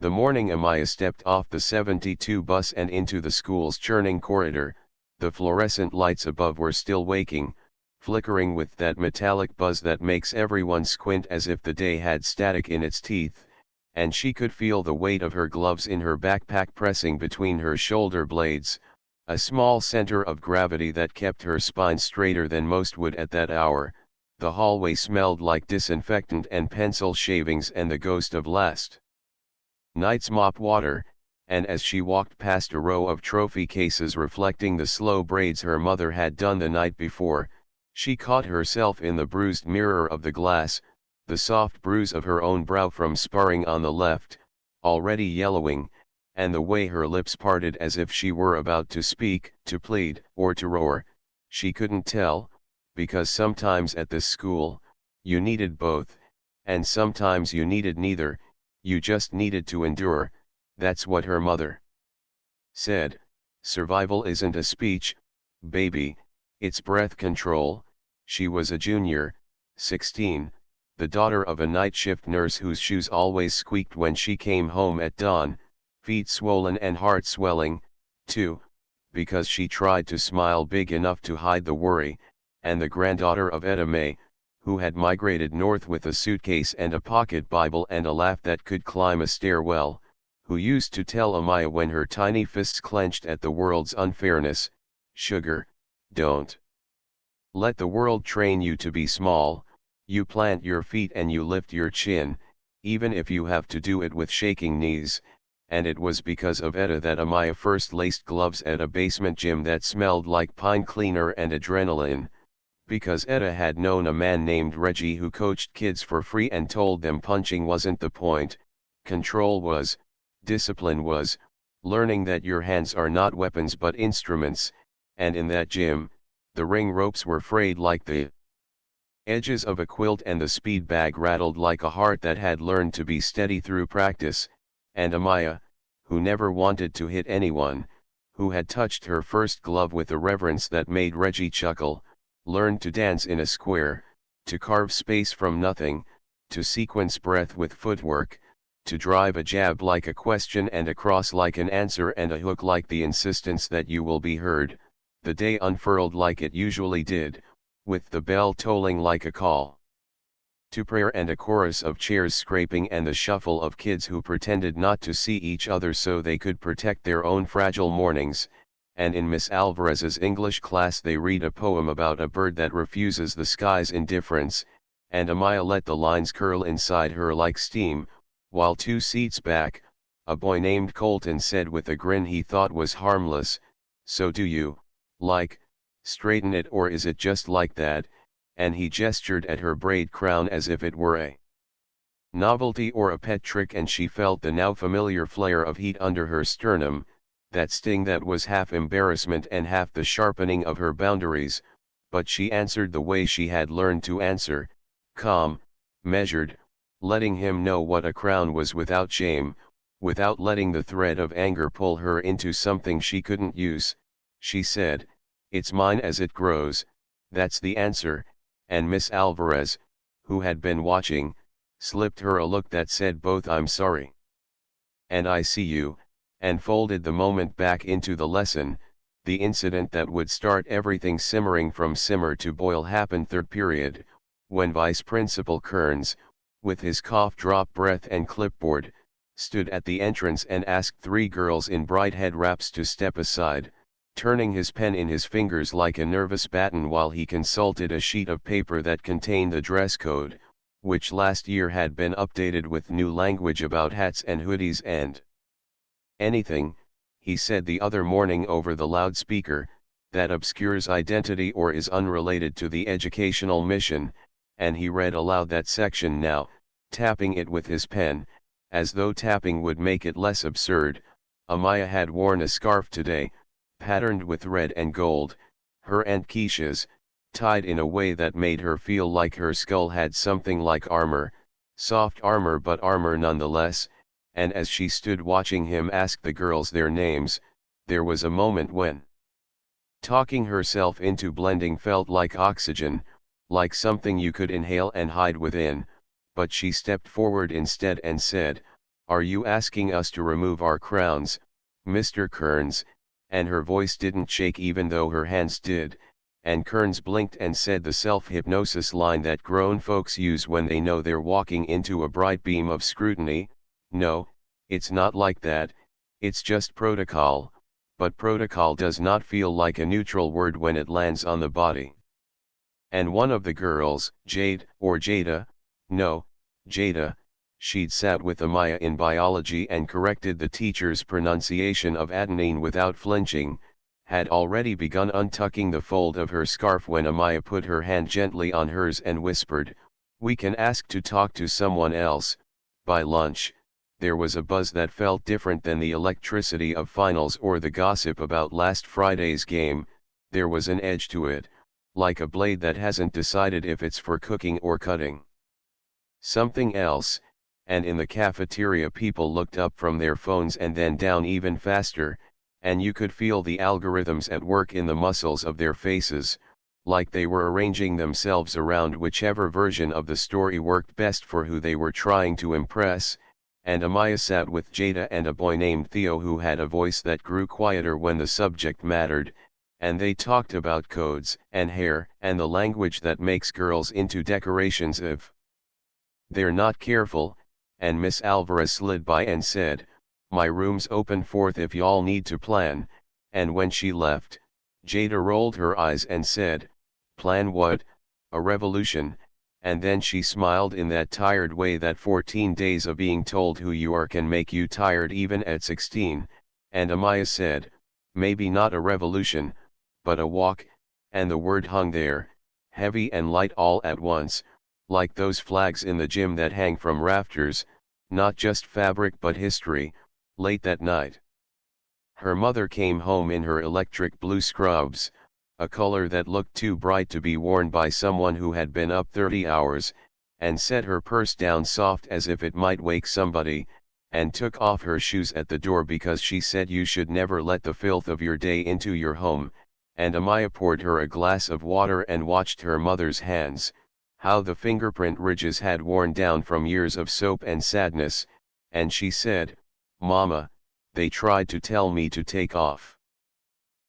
The morning Amaya stepped off the 72 bus and into the school's churning corridor, the fluorescent lights above were still waking, flickering with that metallic buzz that makes everyone squint as if the day had static in its teeth, and she could feel the weight of her gloves in her backpack pressing between her shoulder blades, a small center of gravity that kept her spine straighter than most would at that hour. The hallway smelled like disinfectant and pencil shavings and the ghost of last night's mop water, and as she walked past a row of trophy cases reflecting the slow braids her mother had done the night before, she caught herself in the bruised mirror of the glass, the soft bruise of her own brow from sparring on the left, already yellowing, and the way her lips parted as if she were about to speak, to plead, or to roar. She couldn't tell, because sometimes at this school, you needed both, and sometimes you needed neither. You just needed to endure. That's what her mother said. Survival isn't a speech, baby, it's breath control. She was a junior, 16, the daughter of a night shift nurse whose shoes always squeaked when she came home at dawn, feet swollen and heart swelling, too, because she tried to smile big enough to hide the worry, and the granddaughter of Etta May, who had migrated north with a suitcase and a pocket Bible and a laugh that could climb a stairwell, who used to tell Amaya when her tiny fists clenched at the world's unfairness, "Sugar, don't let the world train you to be small, you plant your feet and you lift your chin, even if you have to do it with shaking knees," and it was because of Etta that Amaya first laced gloves at a basement gym that smelled like pine cleaner and adrenaline. Because Etta had known a man named Reggie who coached kids for free and told them punching wasn't the point, control was, discipline was, learning that your hands are not weapons but instruments, and in that gym, the ring ropes were frayed like the edges of a quilt and the speed bag rattled like a heart that had learned to be steady through practice, and Amaya, who never wanted to hit anyone, who had touched her first glove with a reverence that made Reggie chuckle, learned to dance in a square, to carve space from nothing, to sequence breath with footwork, to drive a jab like a question and a cross like an answer and a hook like the insistence that you will be heard. The day unfurled like it usually did, with the bell tolling like a call to prayer and a chorus of chairs scraping and the shuffle of kids who pretended not to see each other so they could protect their own fragile mornings. And in Miss Alvarez's English class they read a poem about a bird that refuses the sky's indifference, and Amaya let the lines curl inside her like steam, while 2 seats back, a boy named Colton said with a grin he thought was harmless, "So do you, like, straighten it or is it just like that?" and he gestured at her braid crown as if it were a novelty or a pet trick, and she felt the now familiar flare of heat under her sternum, that sting that was half embarrassment and half the sharpening of her boundaries, but she answered the way she had learned to answer, calm, measured, letting him know what a crown was without shame, without letting the thread of anger pull her into something she couldn't use. She said, "It's mine as it grows, that's the answer," and Miss Alvarez, who had been watching, slipped her a look that said both "I'm sorry" and "I see you," and folded the moment back into the lesson. The incident that would start everything simmering from simmer to boil happened third period, when Vice Principal Kearns, with his cough drop breath and clipboard, stood at the entrance and asked 3 girls in bright head wraps to step aside, turning his pen in his fingers like a nervous baton while he consulted a sheet of paper that contained the dress code, which last year had been updated with new language about hats and hoodies and anything, he said the other morning over the loudspeaker, that obscures identity or is unrelated to the educational mission, and he read aloud that section now, tapping it with his pen, as though tapping would make it less absurd. Amaya had worn a scarf today, patterned with red and gold, her Aunt Keisha's, tied in a way that made her feel like her skull had something like armor, soft armor but armor nonetheless, and as she stood watching him ask the girls their names, there was a moment when talking herself into blending felt like oxygen, like something you could inhale and hide within, but she stepped forward instead and said, Are you asking us to remove our crowns, Mr. Kearns? And her voice didn't shake even though her hands did, and Kearns blinked and said the self-hypnosis line that grown folks use when they know they're walking into a bright beam of scrutiny. No, it's not like that, it's just protocol, but protocol does not feel like a neutral word when it lands on the body. And one of the girls, Jade, or Jada, no, Jada, she'd sat with Amaya in biology and corrected the teacher's pronunciation of adenine without flinching, had already begun untucking the fold of her scarf when Amaya put her hand gently on hers and whispered, "We can ask to talk to someone else." By lunch, there was a buzz that felt different than the electricity of finals or the gossip about last Friday's game. There was an edge to it, like a blade that hasn't decided if it's for cooking or cutting something else. And in the cafeteria people looked up from their phones and then down even faster, and you could feel the algorithms at work in the muscles of their faces, like they were arranging themselves around whichever version of the story worked best for who they were trying to impress. And Amaya sat with Jada and a boy named Theo who had a voice that grew quieter when the subject mattered, and they talked about codes and hair and the language that makes girls into decorations if they're not careful. And Miss Alvarez slid by and said, "My room's open 4th if y'all need to plan," and when she left, Jada rolled her eyes and said, "Plan what? A revolution?" And then she smiled in that tired way that 14 days of being told who you are can make you tired even at 16, and Amaya said, "Maybe not a revolution, but a walk," and the word hung there, heavy and light all at once, like those flags in the gym that hang from rafters, not just fabric but history. Late that night, her mother came home in her electric blue scrubs, a color that looked too bright to be worn by someone who had been up 30 hours, and set her purse down soft as if it might wake somebody, and took off her shoes at the door because she said you should never let the filth of your day into your home. And Amaya poured her a glass of water and watched her mother's hands, how the fingerprint ridges had worn down from years of soap and sadness, and she said, "Mama, they tried to tell me to take off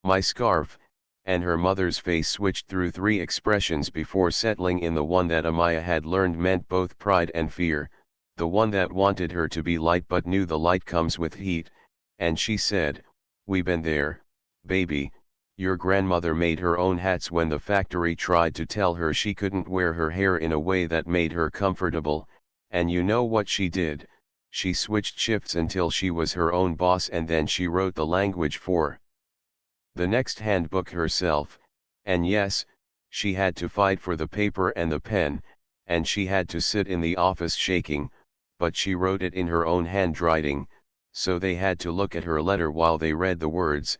my scarf," and her mother's face switched through 3 expressions before settling in the one that Amaya had learned meant both pride and fear, the one that wanted her to be light but knew the light comes with heat, and she said, "We been there, baby. Your grandmother made her own hats when the factory tried to tell her she couldn't wear her hair in a way that made her comfortable, and you know what she did? She switched shifts until she was her own boss and then she wrote the language for the next handbook herself, and yes, she had to fight for the paper and the pen, and she had to sit in the office shaking, but she wrote it in her own handwriting, so they had to look at her letter while they read the words,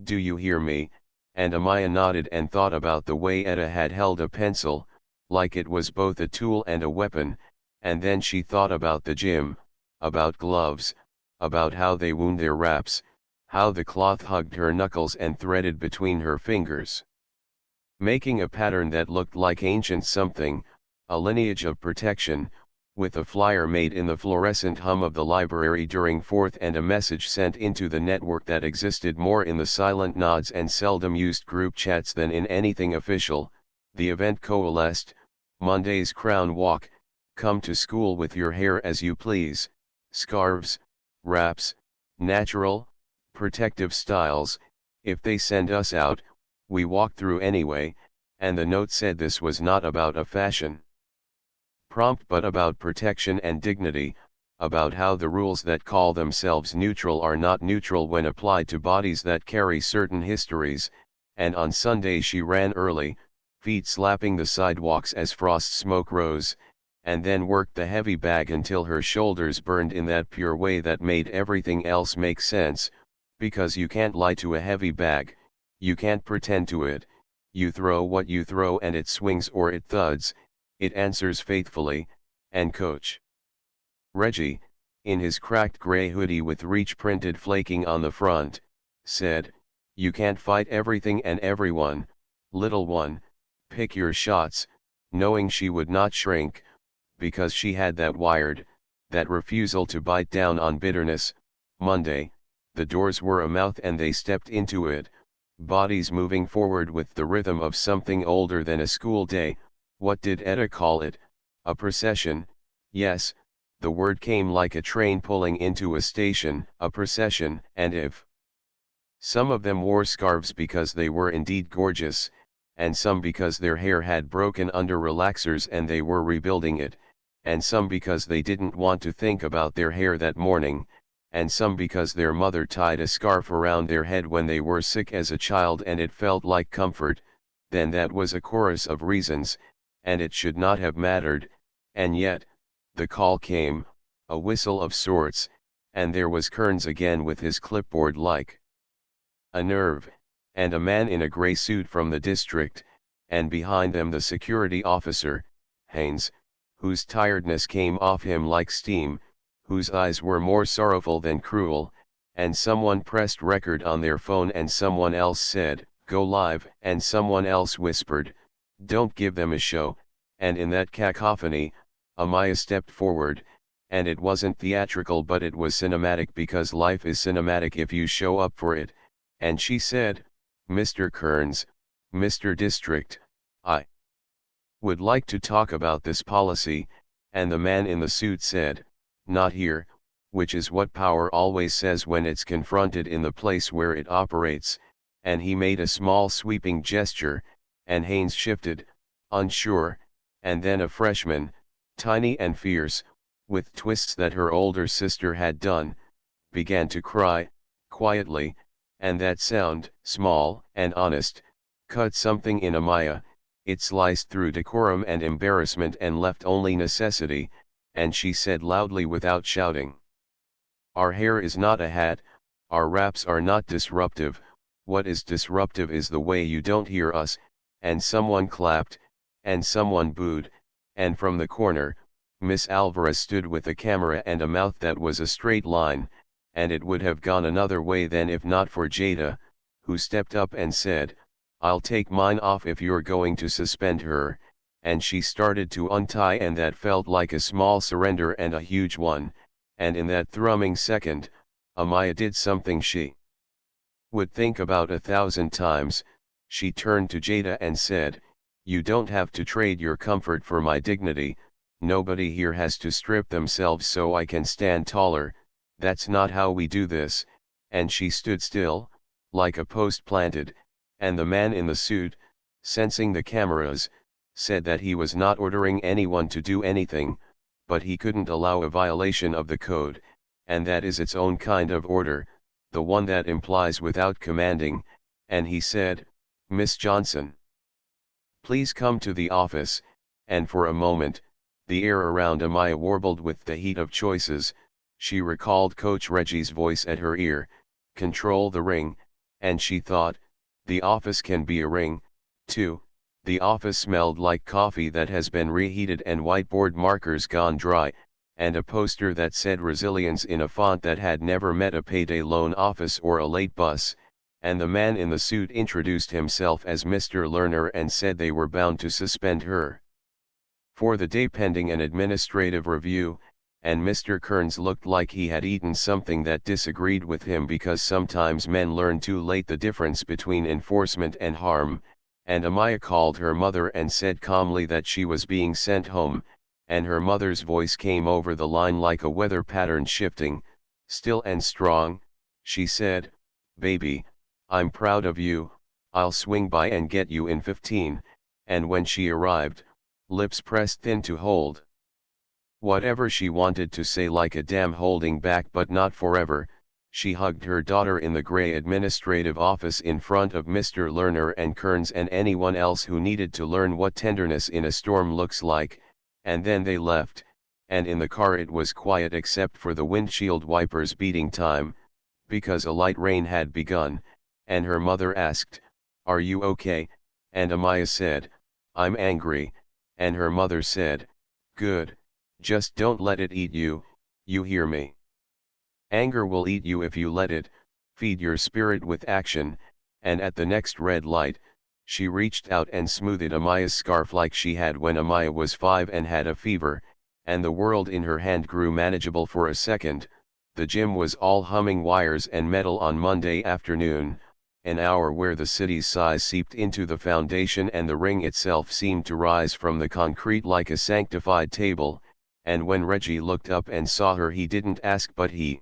'Do you hear me?' And Amaya nodded and thought about the way Etta had held a pencil, like it was both a tool and a weapon, and then she thought about the gym, about gloves, about how they wound their wraps, how the cloth hugged her knuckles and threaded between her fingers, making a pattern that looked like ancient something, a lineage of protection, with a flyer made in the fluorescent hum of the library during 4th and a message sent into the network that existed more in the silent nods and seldom used group chats than in anything official. The event coalesced, Monday's Crown Walk, come to school with your hair as you please, scarves, wraps, natural, protective styles, if they send us out, we walk through anyway, and the note said this was not about a fashion prompt but about protection and dignity, about how the rules that call themselves neutral are not neutral when applied to bodies that carry certain histories. And on Sunday she ran early, feet slapping the sidewalks as frost smoke rose, and then worked the heavy bag until her shoulders burned in that pure way that made everything else make sense, because you can't lie to a heavy bag, you can't pretend to it, you throw what you throw and it swings or it thuds, it answers faithfully. And Coach Reggie, in his cracked gray hoodie with reach printed flaking on the front, said, "You can't fight everything and everyone, little one, pick your shots," knowing she would not shrink, because she had that wired, that refusal to bite down on bitterness. Monday, the doors were a mouth and they stepped into it, bodies moving forward with the rhythm of something older than a school day. What did Etta call it? A procession? Yes, the word came like a train pulling into a station, a procession. And if some of them wore scarves because they were indeed gorgeous, and some because their hair had broken under relaxers and they were rebuilding it, and some because they didn't want to think about their hair that morning, and some because their mother tied a scarf around their head when they were sick as a child and it felt like comfort, then that was a chorus of reasons, and it should not have mattered. And yet, the call came, a whistle of sorts, and there was Kearns again with his clipboard like a nerve, and a man in a grey suit from the district, and behind them the security officer, Haynes, whose tiredness came off him like steam, whose eyes were more sorrowful than cruel, and someone pressed record on their phone and someone else said, "Go live," and someone else whispered, "Don't give them a show," and in that cacophony, Amaya stepped forward, and it wasn't theatrical but it was cinematic because life is cinematic if you show up for it. And she said, "Mr. Kearns, Mr. District, I would like to talk about this policy," and the man in the suit said, "Not here," which is what power always says when it's confronted in the place where it operates, and he made a small sweeping gesture, and Haynes shifted, unsure, and then a freshman, tiny and fierce, with twists that her older sister had done, began to cry, quietly. And that sound, small and honest, cut something in Amaya. It sliced through decorum and embarrassment and left only necessity, and she said loudly without shouting, "Our hair is not a hat, our raps are not disruptive, what is disruptive is the way you don't hear us," and someone clapped, and someone booed, and from the corner, Miss Alvarez stood with a camera and a mouth that was a straight line, and it would have gone another way then if not for Jada, who stepped up and said, "I'll take mine off if you're going to suspend her," and she started to untie and that felt like a small surrender and a huge one, and in that thrumming second, Amaya did something she would think about 1,000 times. She turned to Jada and said, "You don't have to trade your comfort for my dignity, nobody here has to strip themselves so I can stand taller. That's not how we do this," and she stood still, like a post planted, and the man in the suit, sensing the cameras, said that he was not ordering anyone to do anything, but he couldn't allow a violation of the code, and that is its own kind of order, the one that implies without commanding, and he said, "Miss Johnson, please come to the office," and for a moment, the air around Amaya warbled with the heat of choices. She recalled Coach Reggie's voice at her ear, "Control the ring," and she thought, the office can be a ring, too. The office smelled like coffee that has been reheated and whiteboard markers gone dry, and a poster that said resilience in a font that had never met a payday loan office or a late bus, and the man in the suit introduced himself as Mr. Lerner and said they were bound to suspend her for the day pending an administrative review, and Mr. Kearns looked like he had eaten something that disagreed with him because sometimes men learn too late the difference between enforcement and harm, and Amaya called her mother and said calmly that she was being sent home, and her mother's voice came over the line like a weather pattern shifting, still and strong. She said, "Baby, I'm proud of you, I'll swing by and get you in 15, and when she arrived, lips pressed thin to hold whatever she wanted to say like a dam holding back but not forever, she hugged her daughter in the grey administrative office in front of Mr. Lerner and Kearns and anyone else who needed to learn what tenderness in a storm looks like, and then they left, and in the car it was quiet except for the windshield wipers beating time, because a light rain had begun, and her mother asked, "Are you okay?" and Amaya said, "I'm angry," and her mother said, "Good. Just don't let it eat you, you hear me? Anger will eat you if you let it. Feed your spirit with action," and at the next red light, she reached out and smoothed Amaya's scarf like she had when Amaya was 5 and had a fever, and the world in her hand grew manageable for a second. The gym was all humming wires and metal on Monday afternoon, an hour where the city's size seeped into the foundation and the ring itself seemed to rise from the concrete like a sanctified table, and when Reggie looked up and saw her he didn't ask but he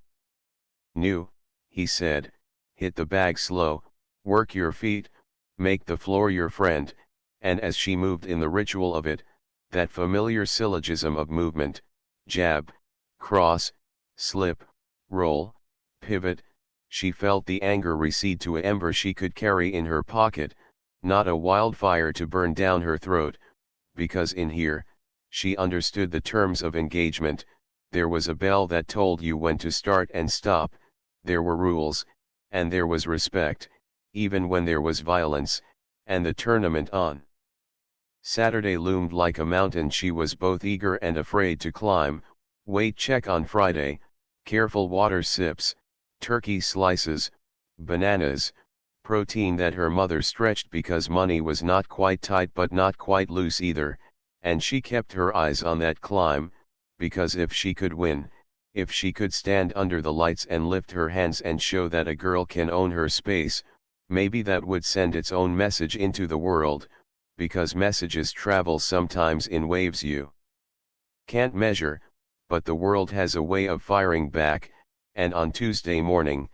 knew. He said, "Hit the bag slow, work your feet, make the floor your friend," and as she moved in the ritual of it, that familiar syllogism of movement, jab, cross, slip, roll, pivot, she felt the anger recede to an ember she could carry in her pocket, not a wildfire to burn down her throat, because in here, she understood the terms of engagement, there was a bell that told you when to start and stop, there were rules, and there was respect, even when there was violence, and the tournament on Saturday loomed like a mountain she was both eager and afraid to climb. Weight check on Friday, careful water sips, turkey slices, bananas, protein that her mother stretched because money was not quite tight but not quite loose either, and she kept her eyes on that climb, because if she could win, if she could stand under the lights and lift her hands and show that a girl can own her space, maybe that would send its own message into the world, because messages travel sometimes in waves you can't measure, but the world has a way of firing back, and on Tuesday morning,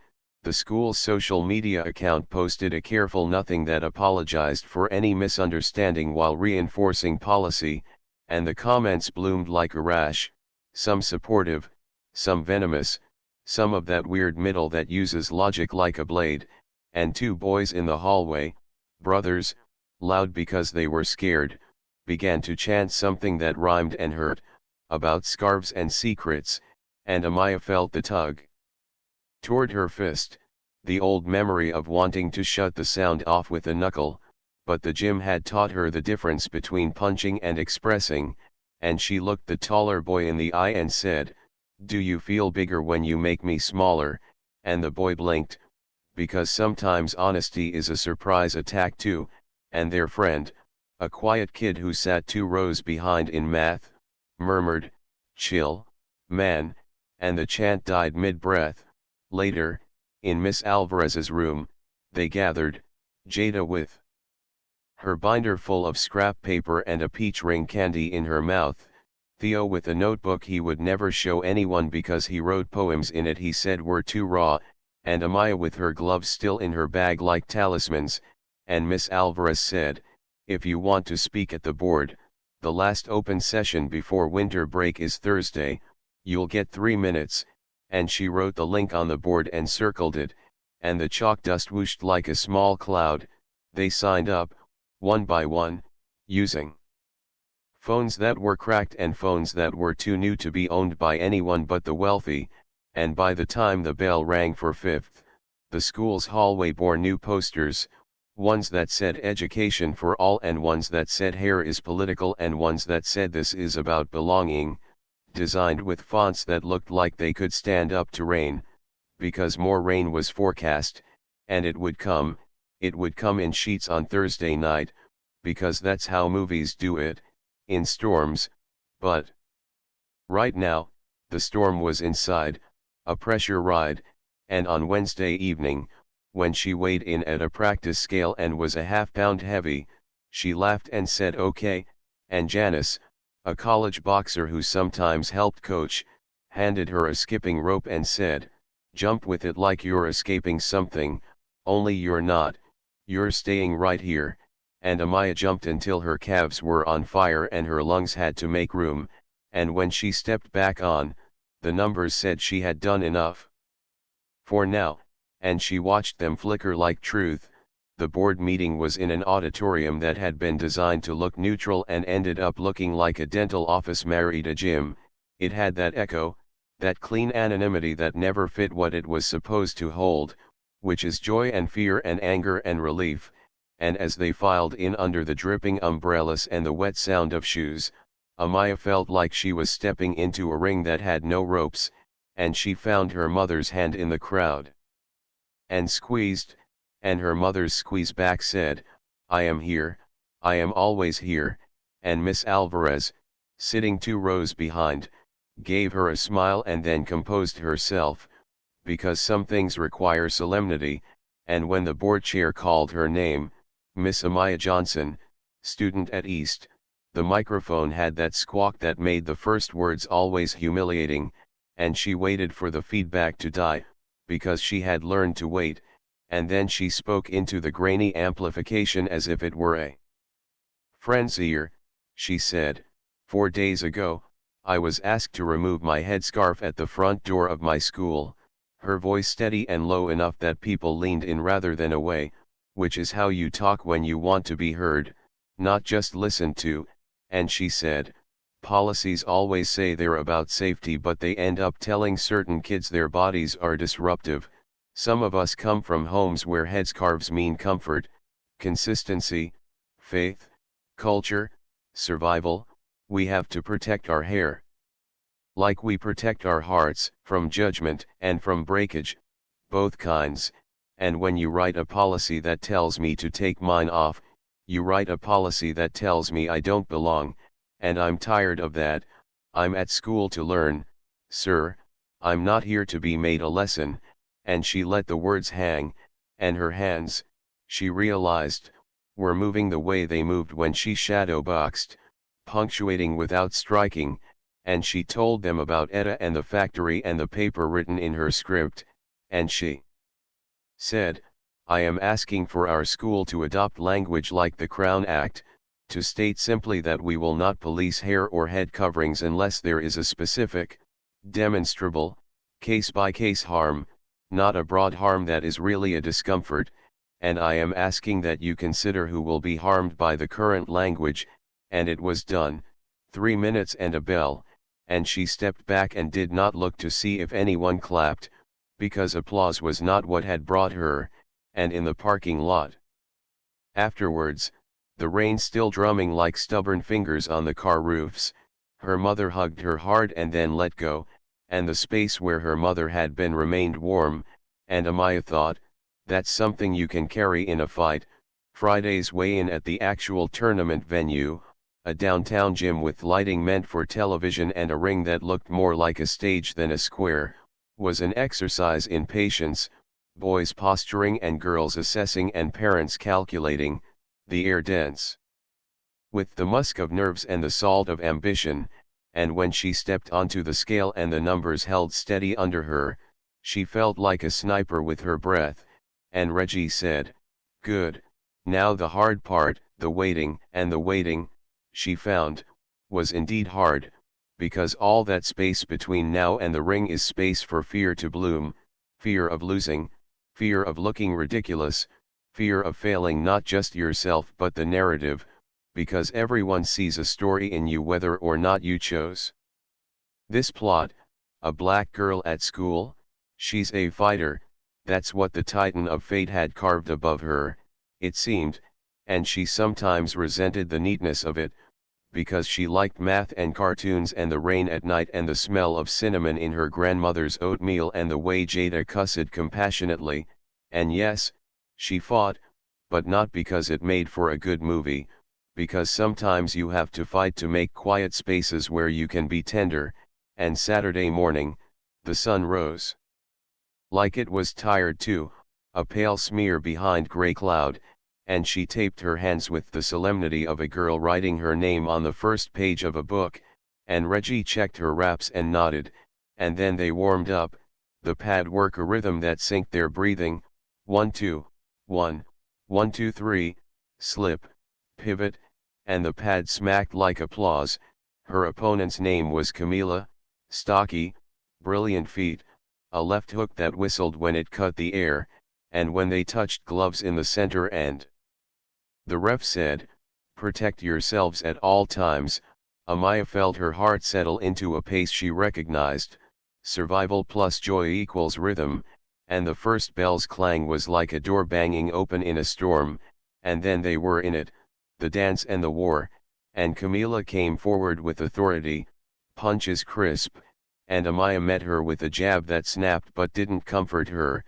the school's social media account posted a careful nothing that apologized for any misunderstanding while reinforcing policy, and the comments bloomed like a rash, some supportive, some venomous, some of that weird middle that uses logic like a blade, and two boys in the hallway, brothers, loud because they were scared, began to chant something that rhymed and hurt, about scarves and secrets, and Amaya felt the tug toward her fist, the old memory of wanting to shut the sound off with a knuckle, but the gym had taught her the difference between punching and expressing, and she looked the taller boy in the eye and said, "Do you feel bigger when you make me smaller?" And the boy blinked, because sometimes honesty is a surprise attack too, and their friend, a quiet kid who sat 2 rows behind in math, murmured, "Chill, man," and the chant died mid-breath. Later, in Miss Alvarez's room, they gathered, Jada with her binder full of scrap paper and a peach ring candy in her mouth, Theo with a notebook he would never show anyone because he wrote poems in it he said were too raw, and Amaya with her gloves still in her bag like talismans, and Miss Alvarez said, "If you want to speak at the board, the last open session before winter break is Thursday, you'll get 3 minutes," and she wrote the link on the board and circled it, and the chalk dust whooshed like a small cloud. They signed up, one by one, using phones that were cracked and phones that were too new to be owned by anyone but the wealthy, and by the time the bell rang for fifth, the school's hallway bore new posters, ones that said education for all and ones that said hair is political and ones that said this is about belonging, designed with fonts that looked like they could stand up to rain, because more rain was forecast, and it would come in sheets on Thursday night, because that's how movies do it, in storms, but right now, the storm was inside, a pressure ride, and on Wednesday evening, when she weighed in at a practice scale and was a half-pound heavy, she laughed and said okay, and Janice, a college boxer who sometimes helped coach, handed her a skipping rope and said, "Jump with it like you're escaping something, only you're not, you're staying right here," and Amaya jumped until her calves were on fire and her lungs had to make room, and when she stepped back on, the numbers said she had done enough for now, and she watched them flicker like truth. The board meeting was in an auditorium that had been designed to look neutral and ended up looking like a dental office married a gym. It had that echo, that clean anonymity that never fit what it was supposed to hold, which is joy and fear and anger and relief, and as they filed in under the dripping umbrellas and the wet sound of shoes, Amaya felt like she was stepping into a ring that had no ropes, and she found her mother's hand in the crowd and squeezed, and her mother's squeeze back said, "I am here, I am always here," and Miss Alvarez, sitting 2 rows behind, gave her a smile and then composed herself, because some things require solemnity, and when the board chair called her name, Miss Amaya Johnson, student at East, the microphone had that squawk that made the first words always humiliating, and she waited for the feedback to die, because she had learned to wait, and then she spoke into the grainy amplification as if it were a frenzier. She said, 4 days ago, I was asked to remove my headscarf at the front door of my school, her voice steady and low enough that people leaned in rather than away, which is how you talk when you want to be heard, not just listened to, and she said, policies always say they're about safety but they end up telling certain kids their bodies are disruptive. Some of us come from homes where headscarves mean comfort, consistency, faith, culture, survival. We have to protect our hair. Like we protect our hearts, from judgment and from breakage, both kinds, and when you write a policy that tells me to take mine off, you write a policy that tells me I don't belong, and I'm tired of that. I'm at school to learn, sir, I'm not here to be made a lesson, and she let the words hang, and her hands, she realized, were moving the way they moved when she shadowboxed, punctuating without striking, and she told them about Etta and the factory and the paper written in her script, and she said, I am asking for our school to adopt language like the Crown Act, to state simply that we will not police hair or head coverings unless there is a specific, demonstrable, case-by-case harm, not a broad harm that is really a discomfort, and I am asking that you consider who will be harmed by the current language, and it was done, 3 minutes and a bell, and she stepped back and did not look to see if anyone clapped, because applause was not what had brought her, and in the parking lot. Afterwards, the rain still drumming like stubborn fingers on the car roofs, her mother hugged her hard and then let go, and the space where her mother had been remained warm, and Amaya thought, that's something you can carry in a fight. Friday's weigh-in at the actual tournament venue, a downtown gym with lighting meant for television and a ring that looked more like a stage than a square, was an exercise in patience, boys posturing and girls assessing and parents calculating, the air dense with the musk of nerves and the salt of ambition, and when she stepped onto the scale and the numbers held steady under her, she felt like a sniper with her breath, and Reggie said, good, now the hard part, the waiting, and the waiting, she found, was indeed hard, because all that space between now and the ring is space for fear to bloom, fear of losing, fear of looking ridiculous, fear of failing not just yourself but the narrative, because everyone sees a story in you whether or not you chose this plot. A black girl at school, she's a fighter, that's what the titan of fate had carved above her, it seemed, and she sometimes resented the neatness of it, because she liked math and cartoons and the rain at night and the smell of cinnamon in her grandmother's oatmeal and the way Jada cussed compassionately, and yes, she fought, but not because it made for a good movie, because sometimes you have to fight to make quiet spaces where you can be tender, and Saturday morning, the sun rose like it was tired too, a pale smear behind gray cloud, and she taped her hands with the solemnity of a girl writing her name on the first page of a book, and Reggie checked her raps and nodded, and then they warmed up, the pad work a rhythm that synced their breathing, 1 2, 1, 1 2 3, slip, pivot, and the pad smacked like applause. Her opponent's name was Camila, stocky, brilliant feet, a left hook that whistled when it cut the air, and when they touched gloves in the center end. The ref said, protect yourselves at all times. Amaya felt her heart settle into a pace she recognized, survival plus joy equals rhythm, and the first bell's clang was like a door banging open in a storm, and then they were in it, the dance and the war, and Camila came forward with authority, punches crisp, and Amaya met her with a jab that snapped but didn't comfort her,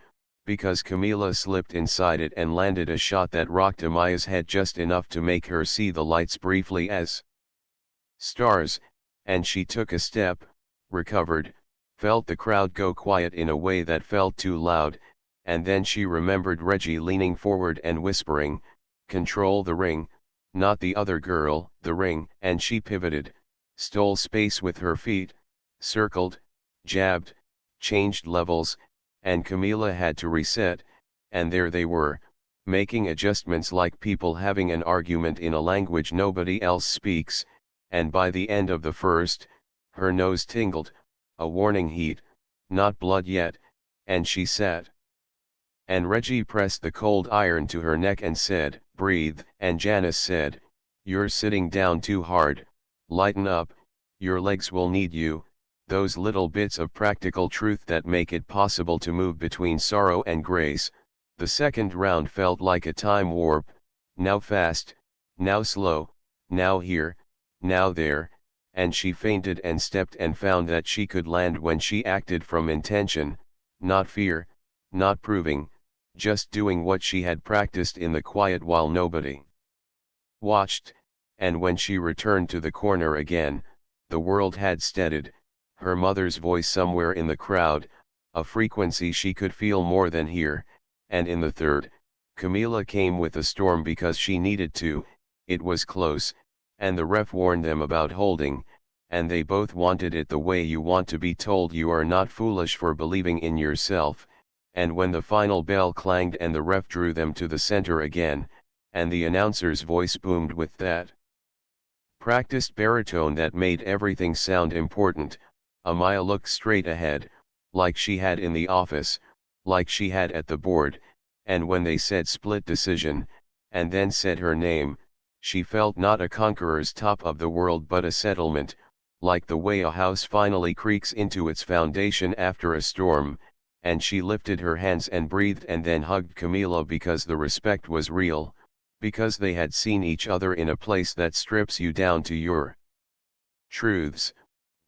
because Camila slipped inside it and landed a shot that rocked Amaya's head just enough to make her see the lights briefly as stars, and she took a step, recovered, felt the crowd go quiet in a way that felt too loud, and then she remembered Reggie leaning forward and whispering, "Control the ring, not the other girl, the ring," and she pivoted, stole space with her feet, circled, jabbed, changed levels, and Camila had to reset, and there they were, making adjustments like people having an argument in a language nobody else speaks, and by the end of the first, her nose tingled, a warning heat, not blood yet, and she sat. And Reggie pressed the cold iron to her neck and said, "Breathe," and Janice said, "You're sitting down too hard, lighten up, your legs will need you," those little bits of practical truth that make it possible to move between sorrow and grace. The second round felt like a time warp, now fast, now slow, now here, now there, and she fainted and stepped and found that she could land when she acted from intention, not fear, not proving, just doing what she had practiced in the quiet while nobody watched, and when she returned to the corner again, the world had steadied, her mother's voice somewhere in the crowd, a frequency she could feel more than hear, and in the third, Camila came with a storm because she needed to, it was close, and the ref warned them about holding, and they both wanted it the way you want to be told you are not foolish for believing in yourself, and when the final bell clanged and the ref drew them to the center again, and the announcer's voice boomed with that practiced baritone that made everything sound important, Amaya looked straight ahead, like she had in the office, like she had at the board, and when they said split decision, and then said her name, she felt not a conqueror's top of the world but a settlement, like the way a house finally creaks into its foundation after a storm, and she lifted her hands and breathed and then hugged Camila because the respect was real, because they had seen each other in a place that strips you down to your truths,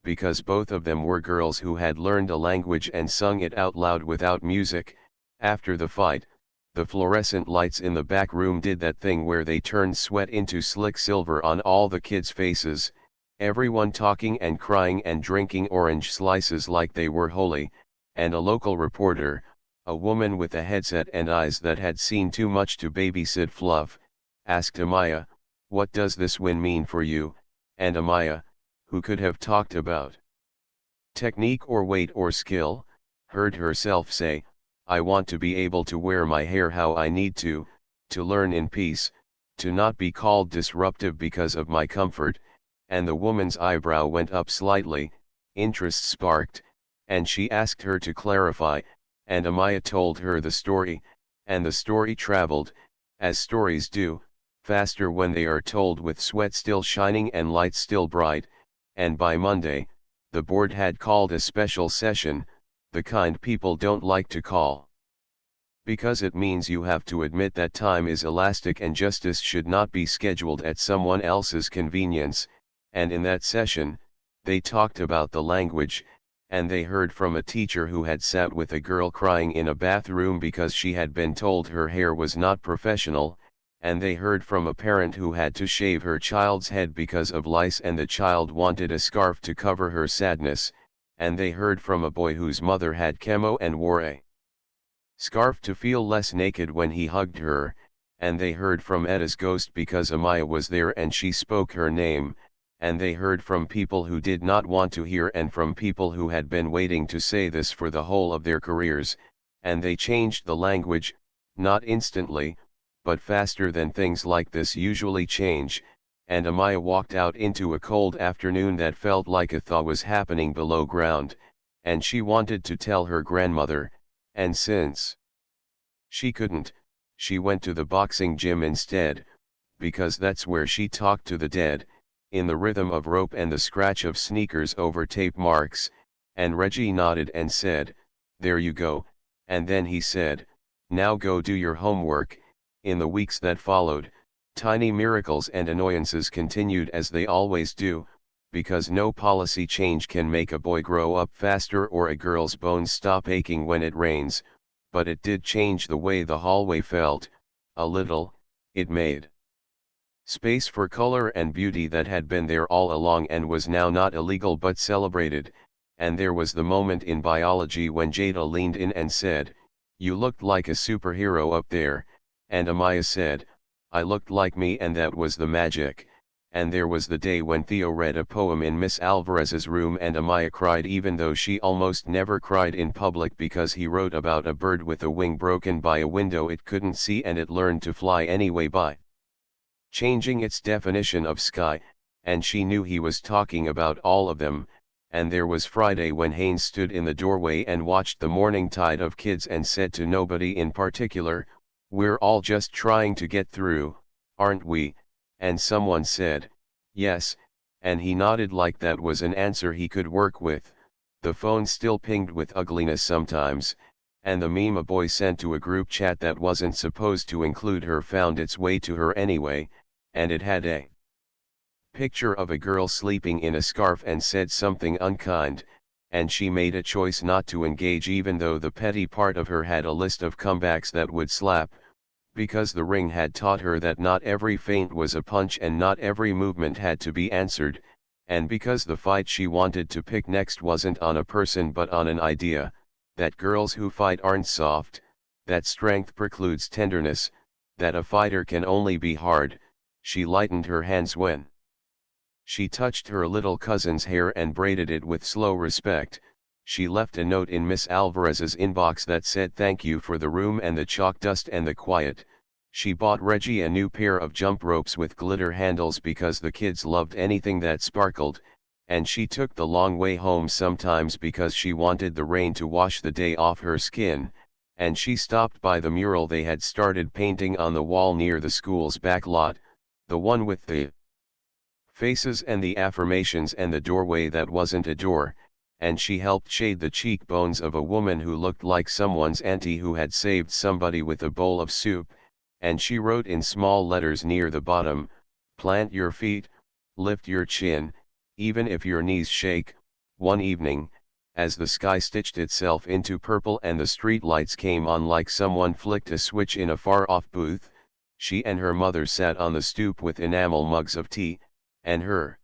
because both of them were girls who had learned a language and sung it out loud without music. After the fight, the fluorescent lights in the back room did that thing where they turned sweat into slick silver on all the kids' faces, everyone talking and crying and drinking orange slices like they were holy, and a local reporter, a woman with a headset and eyes that had seen too much to babysit Fluff, asked Amaya, "What does this win mean for you?" And Amaya, who could have talked about technique or weight or skill, heard herself say, "I want to be able to wear my hair how I need to learn in peace, to not be called disruptive because of my comfort," and the woman's eyebrow went up slightly, interest sparked, and she asked her to clarify, and Amaya told her the story, and the story traveled, as stories do, faster when they are told with sweat still shining and lights still bright, and by Monday, the board had called a special session, the kind people don't like to call. Because it means you have to admit that time is elastic and justice should not be scheduled at someone else's convenience, and in that session, they talked about the language, and they heard from a teacher who had sat with a girl crying in a bathroom because she had been told her hair was not professional, and they heard from a parent who had to shave her child's head because of lice and the child wanted a scarf to cover her sadness, and they heard from a boy whose mother had chemo and wore a scarf to feel less naked when he hugged her, and they heard from Edda's ghost because Amaya was there and she spoke her name, and they heard from people who did not want to hear and from people who had been waiting to say this for the whole of their careers, and they changed the language, not instantly, but faster than things like this usually change, and Amaya walked out into a cold afternoon that felt like a thaw was happening below ground, and she wanted to tell her grandmother, and since she couldn't, she went to the boxing gym instead, because that's where she talked to the dead, in the rhythm of rope and the scratch of sneakers over tape marks, and Reggie nodded and said, "There you go," and then he said, "Now go do your homework." In the weeks that followed, tiny miracles and annoyances continued as they always do, because no policy change can make a boy grow up faster or a girl's bones stop aching when it rains, but it did change the way the hallway felt, a little, it made Space for color and beauty that had been there all along and was now not illegal but celebrated, and there was the moment in biology when Jada leaned in and said, "You looked like a superhero up there," and Amaya said, "I looked like me," and that was the magic. And there was the day when Theo read a poem in Miss Alvarez's room and Amaya cried even though she almost never cried in public because he wrote about a bird with a wing broken by a window it couldn't see and it learned to fly anyway by changing its definition of sky, and she knew he was talking about all of them. And there was Friday when Haynes stood in the doorway and watched the morning tide of kids and said to nobody in particular, "We're all just trying to get through, aren't we?" And someone said, "Yes," and he nodded like that was an answer he could work with. The phone still pinged with ugliness sometimes, and the meme a boy sent to a group chat that wasn't supposed to include her found its way to her anyway, and it had a picture of a girl sleeping in a scarf and said something unkind, and she made a choice not to engage even though the petty part of her had a list of comebacks that would slap, because the ring had taught her that not every feint was a punch and not every movement had to be answered, and because the fight she wanted to pick next wasn't on a person but on an idea, that girls who fight aren't soft, that strength precludes tenderness, that a fighter can only be hard. She lightened her hands when she touched her little cousin's hair and braided it with slow respect. She left a note in Miss Alvarez's inbox that said thank you for the room and the chalk dust and the quiet. She bought Reggie a new pair of jump ropes with glitter handles because the kids loved anything that sparkled, and she took the long way home sometimes because she wanted the rain to wash the day off her skin, and she stopped by the mural they had started painting on the wall near the school's back lot, the one with the faces and the affirmations and the doorway that wasn't a door, and she helped shade the cheekbones of a woman who looked like someone's auntie who had saved somebody with a bowl of soup, and she wrote in small letters near the bottom, "Plant your feet, lift your chin, even if your knees shake." One evening, as the sky stitched itself into purple and the street lights came on like someone flicked a switch in a far-off booth, she and her mother sat on the stoop with enamel mugs of tea, and her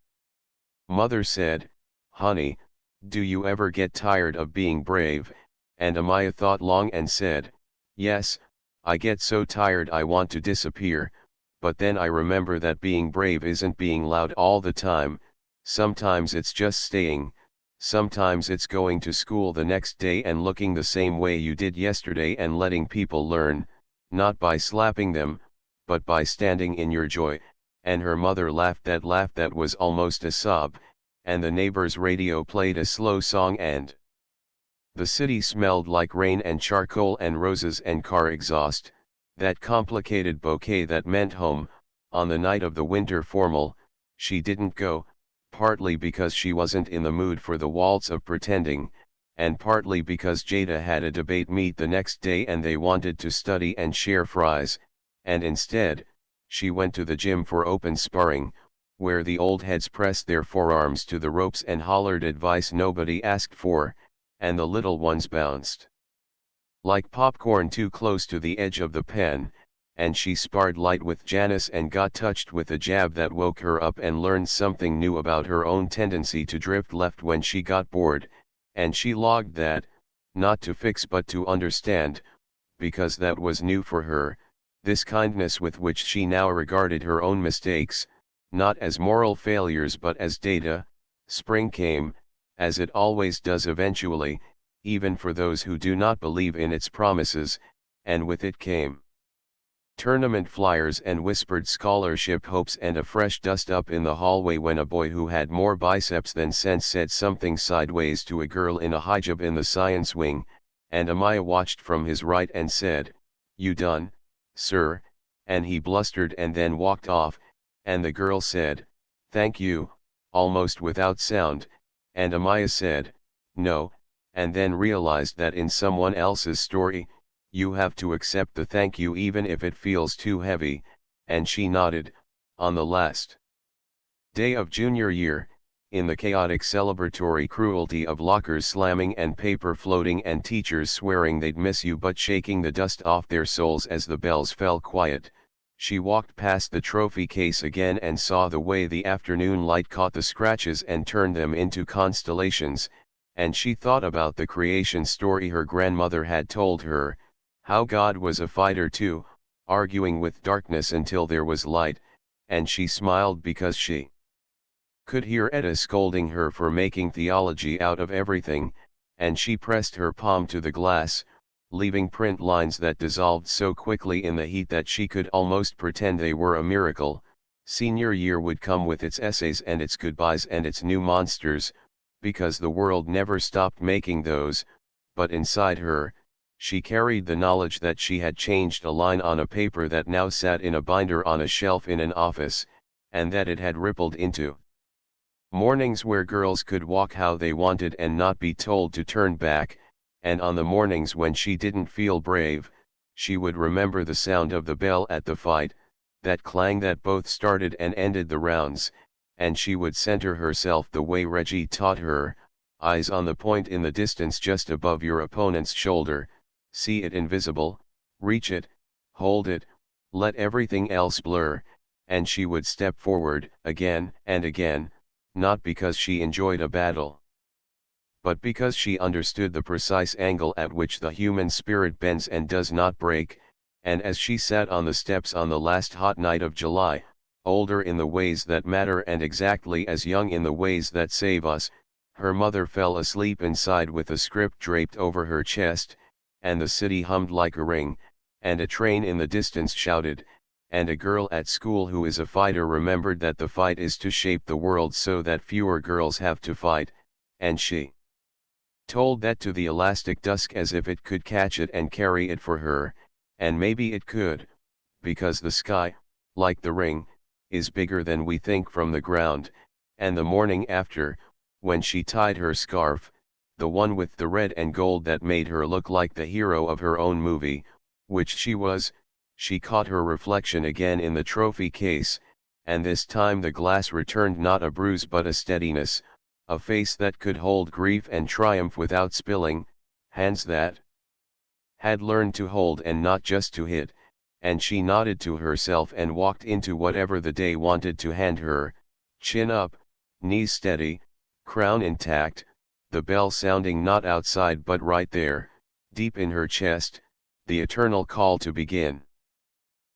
mother said, "Honey, do you ever get tired of being brave?" And Amaya thought long and said, "Yes, I get so tired I want to disappear, but then I remember that being brave isn't being loud all the time, sometimes it's just staying, sometimes it's going to school the next day and looking the same way you did yesterday and letting people learn, not by slapping them, but by standing in your joy." And her mother laughed that laugh that was almost a sob, and the neighbor's radio played a slow song and the city smelled like rain and charcoal and roses and car exhaust, that complicated bouquet that meant home. On the night of the winter formal, she didn't go, partly because she wasn't in the mood for the waltz of pretending, and partly because Jada had a debate meet the next day and they wanted to study and share fries, and instead, she went to the gym for open sparring, where the old heads pressed their forearms to the ropes and hollered advice nobody asked for, and the little ones bounced like popcorn too close to the edge of the pen, and she sparred light with Janice and got touched with a jab that woke her up and learned something new about her own tendency to drift left when she got bored, and she logged that, not to fix but to understand, because that was new for her, this kindness with which she now regarded her own mistakes, not as moral failures but as data. Spring came, as it always does eventually, even for those who do not believe in its promises, and with it came tournament flyers and whispered scholarship hopes and a fresh dust up in the hallway when a boy who had more biceps than sense said something sideways to a girl in a hijab in the science wing, and Amaya watched from his right and said, "You done, sir?" and he blustered and then walked off, and the girl said, "Thank you," almost without sound, and Amaya said, "No," and then realized that in someone else's story, you have to accept the thank you even if it feels too heavy, and she nodded. On the last day of junior year, in the chaotic celebratory cruelty of lockers slamming and paper floating and teachers swearing they'd miss you but shaking the dust off their souls as the bells fell quiet, She walked past the trophy case again and saw the way the afternoon light caught the scratches and turned them into constellations, and she thought about the creation story her grandmother had told her, how God was a fighter too, arguing with darkness until there was light, and she smiled because she could hear Etta scolding her for making theology out of everything, and she pressed her palm to the glass, leaving print lines that dissolved so quickly in the heat that she could almost pretend they were a miracle. Senior year would come with its essays and its goodbyes and its new monsters, because the world never stopped making those, but inside her, she carried the knowledge that she had changed a line on a paper that now sat in a binder on a shelf in an office, and that it had rippled into mornings where girls could walk how they wanted and not be told to turn back, and on the mornings when she didn't feel brave, she would remember the sound of the bell at the fight, that clang that both started and ended the rounds, and she would center herself the way Reggie taught her, eyes on the point in the distance just above your opponent's shoulder, see it invisible, reach it, hold it, let everything else blur, and she would step forward again and again, not because she enjoyed a battle, but because she understood the precise angle at which the human spirit bends and does not break, and as she sat on the steps on the last hot night of July, older in the ways that matter and exactly as young in the ways that save us, her mother fell asleep inside with a script draped over her chest, and the city hummed like a ring, and a train in the distance shouted, and a girl at school who is a fighter remembered that the fight is to shape the world so that fewer girls have to fight, and she told that to the elastic dusk as if it could catch it and carry it for her, and maybe it could, because the sky, like the ring, is bigger than we think from the ground, and the morning after, when she tied her scarf, the one with the red and gold that made her look like the hero of her own movie, which she was, she caught her reflection again in the trophy case, and this time the glass returned not a bruise but a steadiness, a face that could hold grief and triumph without spilling, hands that had learned to hold and not just to hit, and she nodded to herself and walked into whatever the day wanted to hand her, chin up, knees steady, crown intact, the bell sounding not outside but right there, deep in her chest, the eternal call to begin.